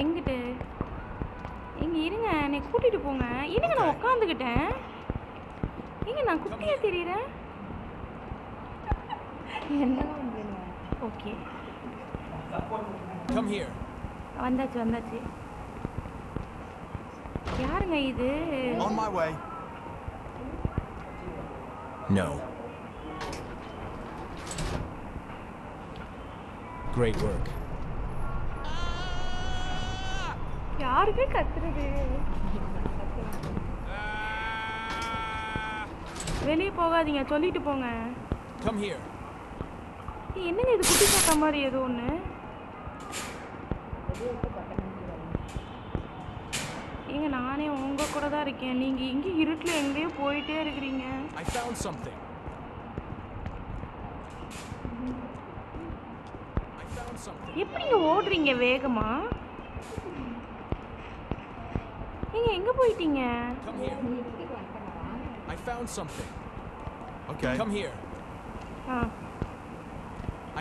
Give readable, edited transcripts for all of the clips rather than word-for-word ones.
எங்கிட்டு எங்க இருங்க என்னை கூட்டிட்டு போங்க. இருங்க நான் உட்காந்துக்கிட்டேன். எங்க நான் குட்டியா தெரியுறேன். ஓகே வந்தாச்சு வந்தாச்சு. யாருங்க இது? On my way. No. Great work. யாருக்கு கத்துறது? வெளியே போகாதீங்க, சொல்லிட்டு போங்க. Come here. என்னங்க இது குட்டி சாத்தா மாதிரி ஏதோ ஒன்று? ஏங்க நானே உங்க கூட தான் இருக்கேன். நீங்க இங்க இருட்டுல எங்கேயோ போயிட்டே இருக்கிறீங்க. I found something. எப்படிங்க ஓடுறீங்க வேகமா? நீங்க எங்க போயிட்டீங்க? Come here. I found something. Okay. Come here.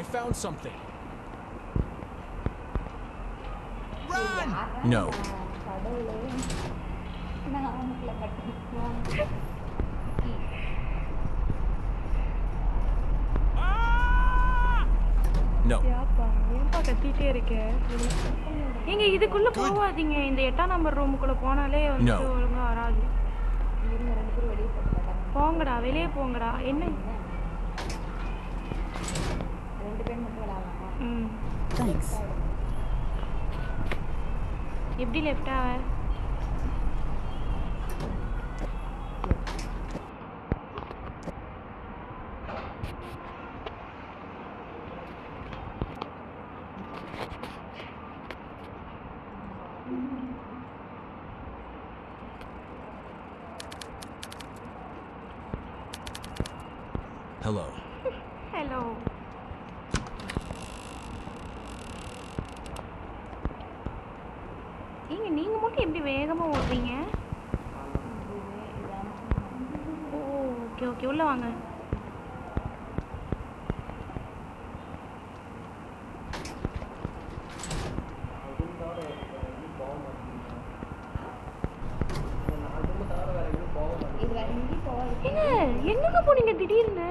I found something. Run! No. No. ஏன்பா கத்திட்டே இருக்க? நீங்க இதுக்குள்ள போவாதீங்க. இந்த 8ஆம் நம்பர் ரூமுக்குள்ள போனாலே வந்து ஒழுங்கா வராது. போங்கடா, வெளியே போங்கடா. என்ன? 2 பேர் மட்டும் விளையாடலாம். தேங்க்ஸ். எப்படி லெஃப்ட் ஆவ? Hello. Hello. நீங்க மட்டும் எப்படி வேகமா ஓடுறீங்க? ஓகே ஓகே உள்ள வாங்க. எங்க போனீங்க திடீர்னு?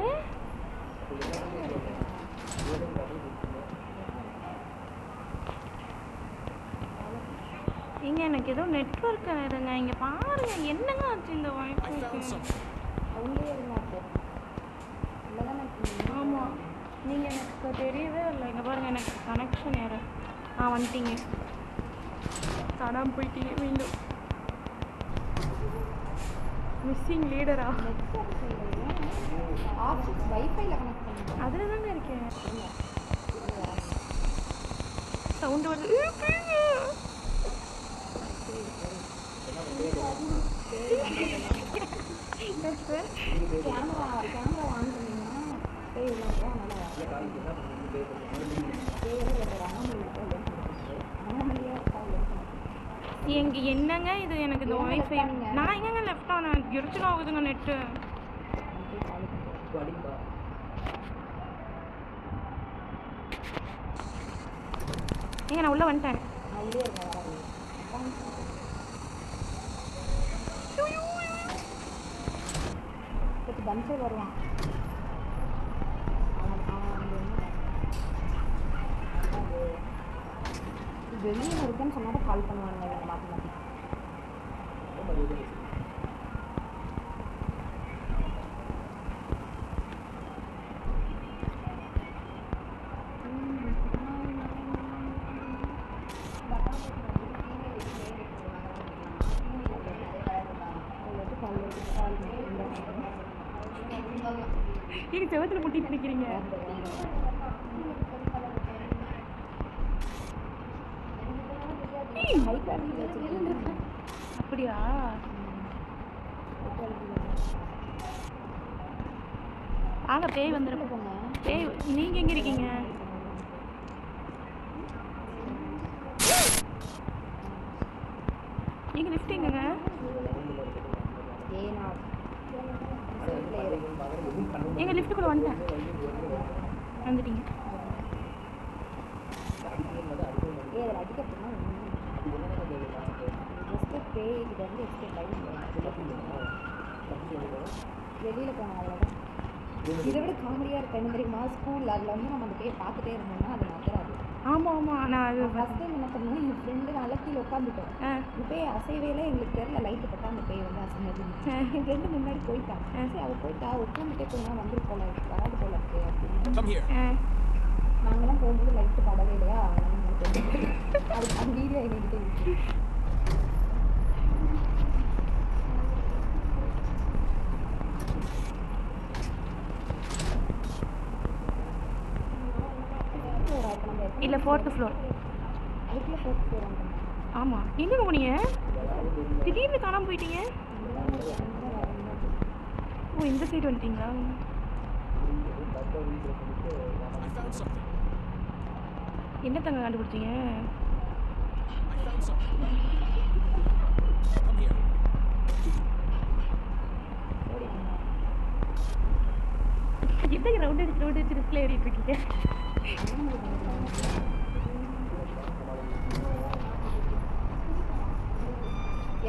இங்க எனக்கு ஏதோ நெட்வொர்க் இருங்க. இங்க பாருங்க என்னங்க ஆச்சு இந்த வைஃபைக்கு? ஆமா நீங்க எனக்கு தெரியவே இல்லை. இங்க பாருங்க எனக்கு கனெக்ஷன் ஏற. வந்துட்டீங்க, தடாம போயிட்டீங்க மீண்டும். மிஸ்ஸிங் லீடரா? அதில் தாங்க இருக்கேன். சவுண்டு வருது. எங்க என்னங்க இது? எனக்கு இந்த வைஃபை நான் எங்கங்க லெஃப்ட் ஆனேன்? எரிச்சல் ஆகுதுங்க நெட்டு. ஏங்க நான் உள்ள வந்துட்டேன். பன்சே வருவான். வெளியே இருக்குன்னு சொன்னாலும் கால் பண்ணுவாங்க மாற்றி மாற்றி. நீங்க செவத்துல முட்டிட்டு நிக்கிறீங்க. அப்படியா? வாங்க பேய் வந்துடும். பேய் நீங்க எங்க இருக்கீங்க? நீங்க லிஃப்ட் எங்கங்க? எங்க லிஃப்ட்டுக்குள்ள வந்துட்டேன். வந்துட்டீங்க. அதில் அடிக்கிறதுனா ஜஸ்ட்டு பே இதை வந்து எக்ஸ்பெக்ட் ஆகி வெளியில் போனோம் அவ்வளோதான். இதை விட காமெடியாக இருக்கு என்ன தெரியுமா, ஸ்கூலில் அதில் வந்து நம்ம அந்த பேயை பார்த்துட்டே இருந்தோம்னா அது நகராது. ஆமாம் ஆமாம். நான் அது ஃபஸ்ட் டைம் என்ன பண்ணோம், என் ஃப்ரெண்டு நல்லா கீழே உட்காந்துட்டோம். இந்த பேய் அசைவேல எங்களுக்கு தெரியல, லைட்டு பட்டா அந்த பேய் வந்து அசைஞ்சது. என் ஃப்ரெண்டு முன்னாடி போயிட்டான். சரி அவள் போயிட்டா, உட்காந்துட்டே போனால் வந்துரு போல வராது போல இருக்கு அப்படின்னு. நாங்களாம் போகும்போது லைட்டு படவே இல்லையா, அது அந்த வீடியோ எங்ககிட்ட இருக்கு. இல்லை 4th floor. அதுக்குள்ளே 4th floor வந்து. ஆமாம். எங்கே போனீங்க? திடீர்னு காணாமல் போயிட்டீங்க. ஓ இந்த சைடு வந்துட்டீங்களா? I found something. என்ன தங்க கண்டுபிடிச்சீங்க? I found something. Come here. என்னங்க ரவுண்ட் அடிச்சு ரிஸ்கில் ஏறிட்டு இருக்கீங்க?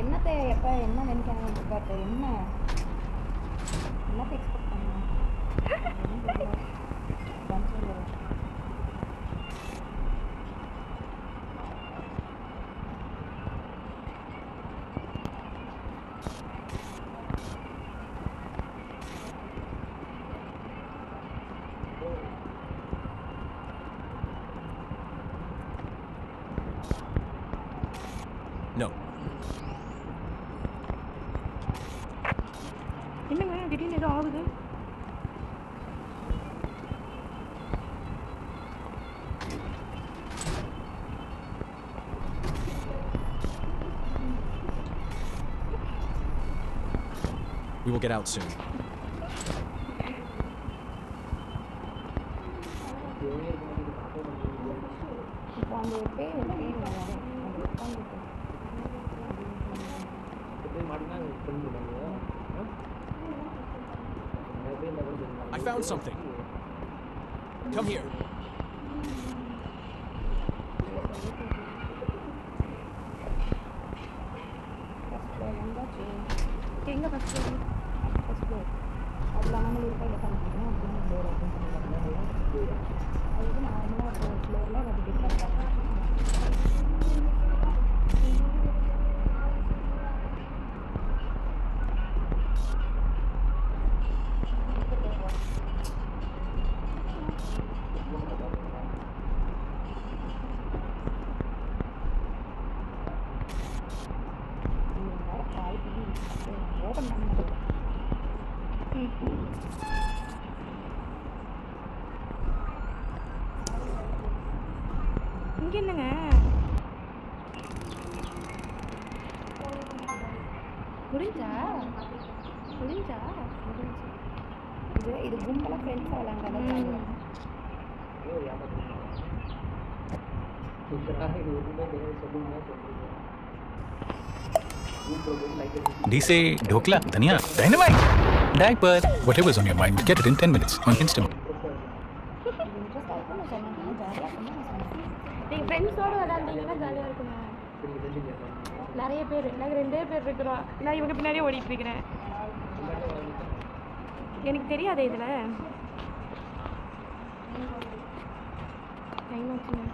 என்னத்தை எப்போ என்ன நினைக்கிறாங்க பார்த்து என்னத்தை எக்ஸ்பெக்ட் பண்ணணும். No. என்னங்க திடீர்னு ஏதோ ஆகுது? We will get out soon. இப்போ அந்த பேர் வராது, அந்த உட்காந்துட்டு I found something. Come here. எங்கே ஃபஸ்ட் ஃப்ளோர்? ஃபஸ்ட் ஃப்ளோர் அதில் நம்ம இருக்க இடம் பண்ணிக்கணும் அப்படின்னு ஃப்ளோர் ஓப்பன் பண்ணிக்கலாம். அதுக்கு நார்மலாக ஃப்ளோரில் அது டிஃப்ரெண்ட் ஓப்பன் பண்ண முடியாது. இங்கே என்னங்க? முடிஞ்சா இது கும்பலாக ஃப்ரெண்ட்ஸாக விளாண்டாதான் D say dhokla, dhania, dynamite, diaper, whatever's on your mind, get it in 10 minutes on Instant. Interest ஆகிட்டு நான் சொன்னேன் ஜாலியாக பண்ண சொன்னேன். நீங்கள் ஃப்ரெண்ட்ஸோடு விளாண்டிங்கன்னா ஜாலியாக இருக்குங்க. நிறைய பேர், நாங்கள் 2 பேர் இருக்கிறோம். நான் இவங்க பின்னாடியே ஓடிட்டு இருக்கிறேன். எனக்கு தெரியாதே இதில் டைம் ஆச்சுங்க.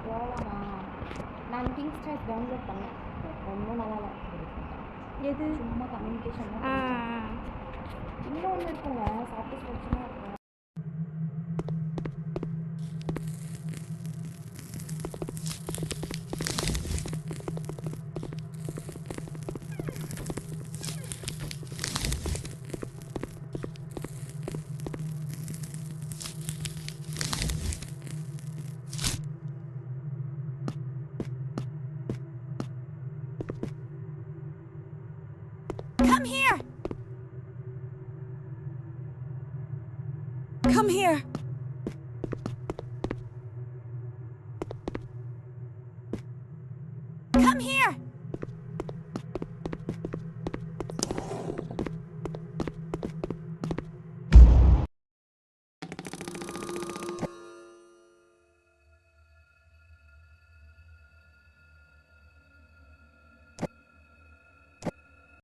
போகலாமா? நான் கிங் ஸ்டார்ஸ் டவுன்லோட் பண்ணேன், ரொம்ப நல்லா எது? சும்மா கம்யூனிகேஷன் இன்னொன்று இருக்குங்க, சாட்டிஸ்ஃபேக்ஷனாக இருக்கும். Come here. Come here. Come here.